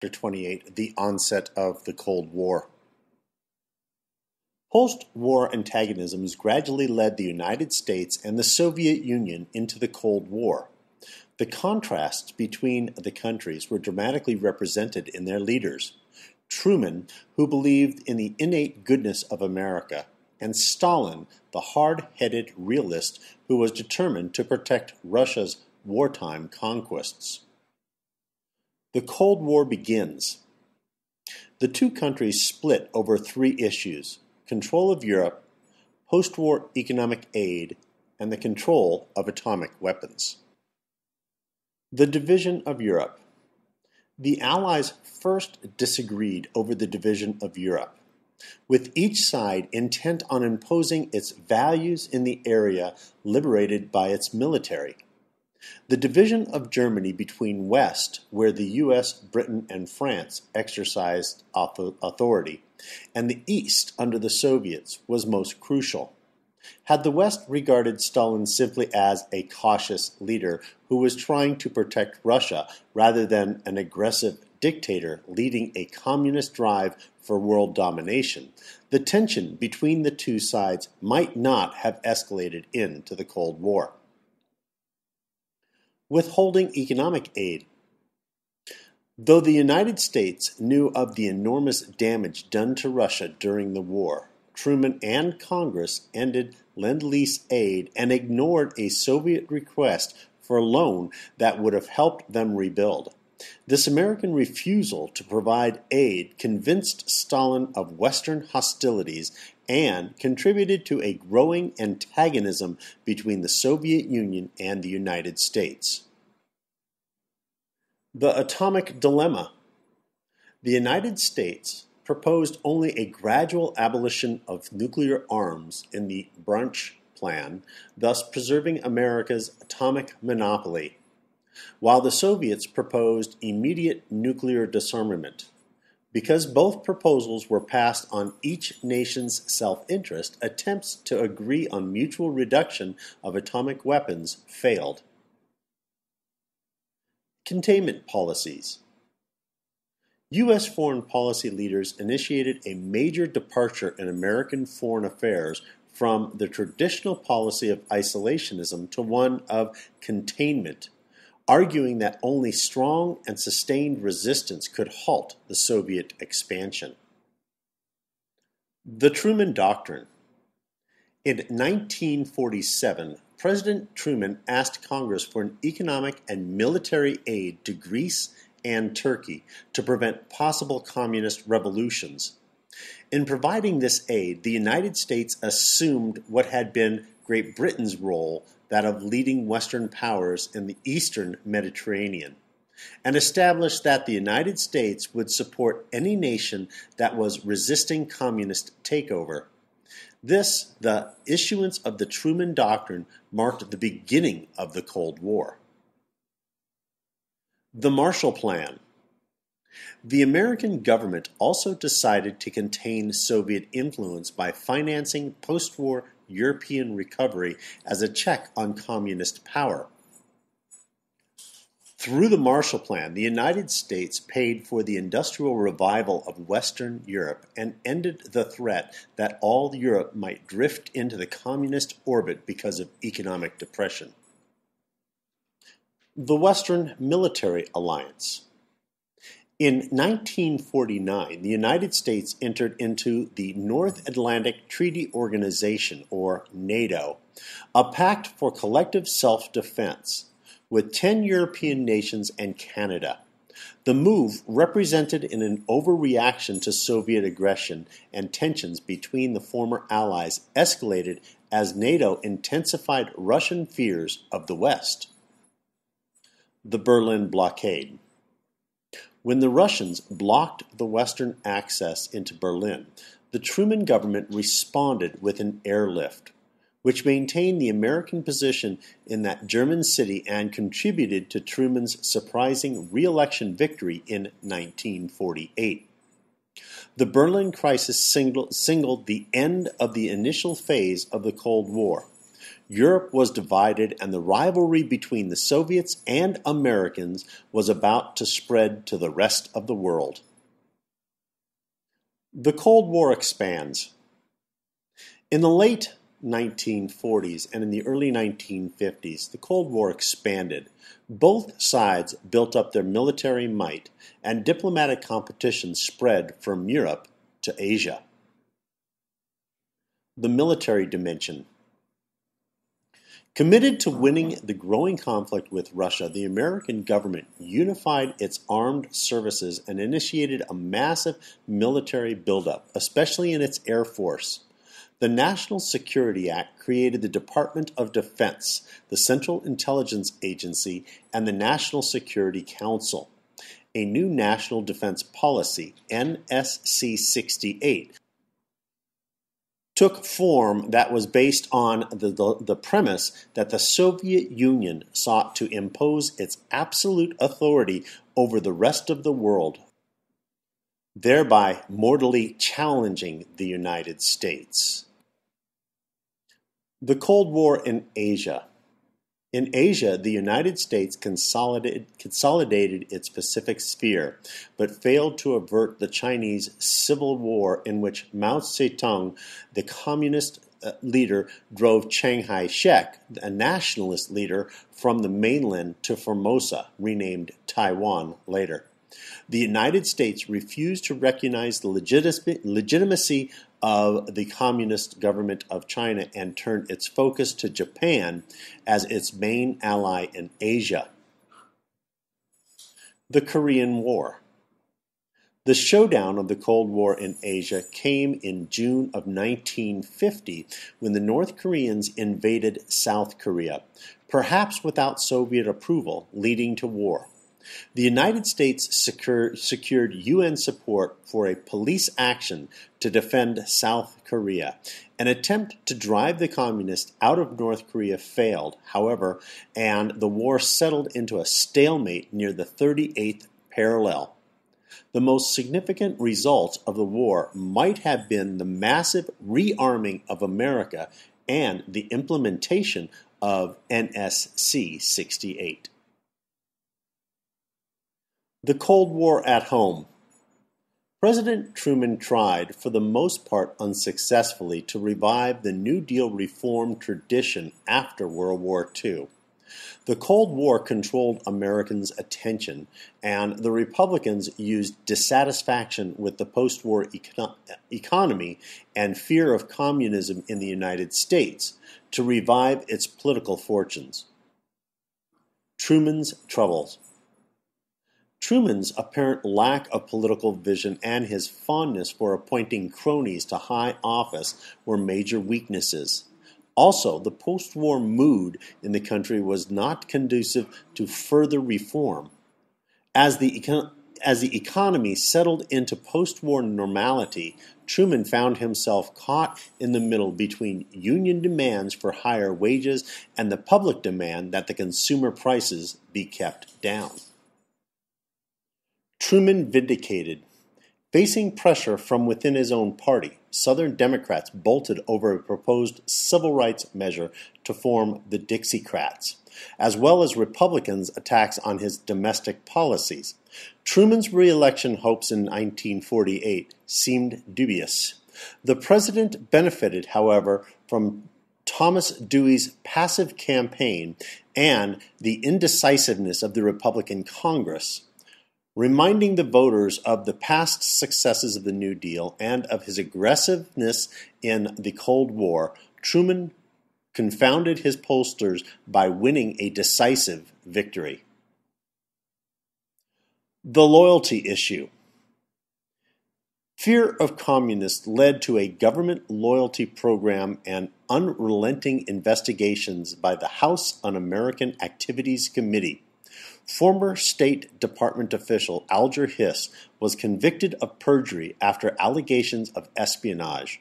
Chapter 28, The Onset of the Cold War. Post-war antagonisms gradually led the United States and the Soviet Union into the Cold War. The contrasts between the countries were dramatically represented in their leaders. Truman, who believed in the innate goodness of America, and Stalin, the hard-headed realist who was determined to protect Russia's wartime conquests. The Cold War begins. The two countries split over three issues: control of Europe, post-war economic aid, and the control of atomic weapons. The division of Europe. The Allies first disagreed over the division of Europe, with each side intent on imposing its values in the area liberated by its military. The division of Germany between West, where the US, Britain, and France exercised authority, and the East under the Soviets was most crucial. Had the West regarded Stalin simply as a cautious leader who was trying to protect Russia rather than an aggressive dictator leading a communist drive for world domination, the tension between the two sides might not have escalated into the Cold War. Withholding economic aid. Though the United States knew of the enormous damage done to Russia during the war, Truman and Congress ended Lend-Lease aid and ignored a Soviet request for a loan that would have helped them rebuild. This American refusal to provide aid convinced Stalin of Western hostilities and contributed to a growing antagonism between the Soviet Union and the United States. The Atomic Dilemma. The United States proposed only a gradual abolition of nuclear arms in the Brunch Plan, thus preserving America's atomic monopoly, while the Soviets proposed immediate nuclear disarmament. Because both proposals were passed on each nation's self-interest, attempts to agree on mutual reduction of atomic weapons failed. Containment policies. U.S. foreign policy leaders initiated a major departure in American foreign affairs from the traditional policy of isolationism to one of containment, arguing that only strong and sustained resistance could halt the Soviet expansion. The Truman Doctrine. In 1947, President Truman asked Congress for an economic and military aid to Greece and Turkey to prevent possible communist revolutions. In providing this aid, the United States assumed what had been Great Britain's role, that of leading Western powers in the Eastern Mediterranean, and established that the United States would support any nation that was resisting communist takeover. This, the issuance of the Truman Doctrine, marked the beginning of the Cold War. The Marshall Plan. The American government also decided to contain Soviet influence by financing post-war European recovery as a check on communist power. Through the Marshall Plan, the United States paid for the industrial revival of Western Europe and ended the threat that all Europe might drift into the communist orbit because of economic depression. The Western Military Alliance. In 1949, the United States entered into the North Atlantic Treaty Organization, or NATO, a pact for collective self-defense, with 10 European nations and Canada. The move represented an overreaction to Soviet aggression, and tensions between the former allies escalated as NATO intensified Russian fears of the West. The Berlin Blockade. When the Russians blocked the Western access into Berlin, the Truman government responded with an airlift, which maintained the American position in that German city and contributed to Truman's surprising re-election victory in 1948. The Berlin crisis signaled the end of the initial phase of the Cold War. Europe was divided, and the rivalry between the Soviets and Americans was about to spread to the rest of the world. The Cold War expands. In the late 1940s and in the early 1950s, the Cold War expanded. Both sides built up their military might, and diplomatic competition spread from Europe to Asia. The military dimension. Committed to winning the growing conflict with Russia, the American government unified its armed services and initiated a massive military buildup, especially in its Air Force. The National Security Act created the Department of Defense, the Central Intelligence Agency, and the National Security Council. A new National Defense Policy, NSC 68, took form that was based on the premise that the Soviet Union sought to impose its absolute authority over the rest of the world, thereby mortally challenging the United States. The Cold War in Asia. In Asia, the United States consolidated its Pacific sphere, but failed to avert the Chinese Civil War in which Mao Zedong, the communist leader, drove Chiang Kai-shek, a nationalist leader, from the mainland to Formosa, renamed Taiwan later. The United States refused to recognize the legitimacy of the Communist government of China and turned its focus to Japan as its main ally in Asia. The Korean War. The showdown of the Cold War in Asia came in June of 1950 when the North Koreans invaded South Korea, perhaps without Soviet approval, leading to war. The United States secured UN support for a police action to defend South Korea. An attempt to drive the communists out of North Korea failed, however, and the war settled into a stalemate near the 38th parallel. The most significant result of the war might have been the massive rearming of America and the implementation of NSC 68. The Cold War at home. President Truman tried, for the most part unsuccessfully, to revive the New Deal reform tradition after World War II. The Cold War controlled Americans' attention, and the Republicans used dissatisfaction with the post-war economy and fear of communism in the United States to revive its political fortunes. Truman's troubles. Truman's apparent lack of political vision and his fondness for appointing cronies to high office were major weaknesses. Also, the post-war mood in the country was not conducive to further reform. As the economy settled into post-war normality, Truman found himself caught in the middle between union demands for higher wages and the public demand that the consumer prices be kept down. Truman vindicated. Facing pressure from within his own party, Southern Democrats bolted over a proposed civil rights measure to form the Dixiecrats, as well as Republicans' attacks on his domestic policies. Truman's re-election hopes in 1948 seemed dubious. The president benefited, however, from Thomas Dewey's passive campaign and the indecisiveness of the Republican Congress. Reminding the voters of the past successes of the New Deal and of his aggressiveness in the Cold War, Truman confounded his pollsters by winning a decisive victory. The loyalty issue. Fear of communists led to a government loyalty program and unrelenting investigations by the House Un-American Activities Committee. Former State Department official Alger Hiss was convicted of perjury after allegations of espionage.